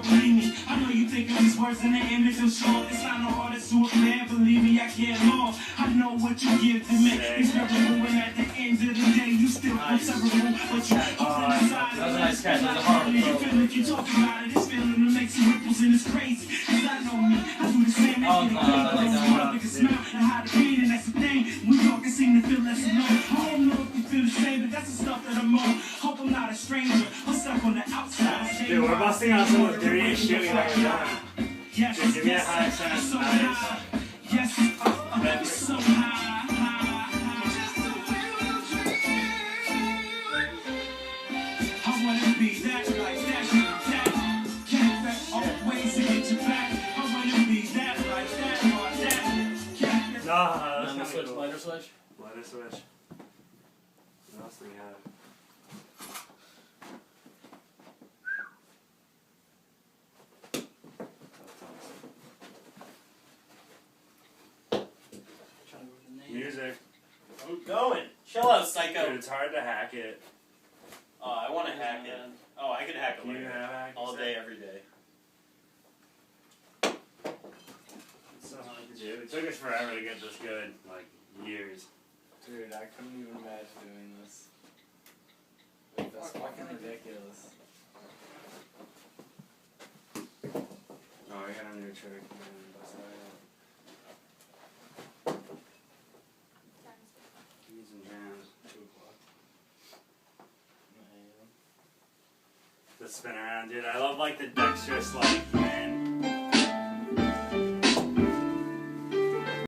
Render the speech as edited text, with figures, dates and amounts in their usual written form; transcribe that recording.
believe me. I know you think of these words in the image of short. It's not no artist to a fan, believe me, I care more. I know what you give to me. It's never moving at the end of the day. You still unseverable, but you hold it inside. That was a nice catch. That was a horrible throw. You feel like you talk about it. It's feeling that makes you ripples and it's crazy. Cause I know me. I do the same. Oh, no, I like that one. Smell and how to feel, and that's the thing. We talk and seem to feel less alone. I don't know if you feel the same, but that's the stuff that I'm on. Hope I'm not a stranger. I'm stuck on the outside. Dude, we're busting out some of the dirtiest shit we've ever done. Yes, Dude, give me a high sense. so high. Yes, so high. I wanna be that, like that. Can't back always to get you back. I wanna be that, like that, or that. Nah, And then that's switch, cool. lighter switch. Lighter switch. What else do we have? Music. I'm going. Chill out, psycho. Dude, it's hard to hack it. Oh, I want to hack it. Oh, I can hack Can it you have hack all it? day, every day. It's so hard to do. It took us forever to get this good. Like, years. Dude, I couldn't even imagine doing this. Like, that's fucking ridiculous. Oh, I got a new trick. Man, bust that out. Keys and jams. 2 o'clock. The spin around, dude. I love like the dexterous like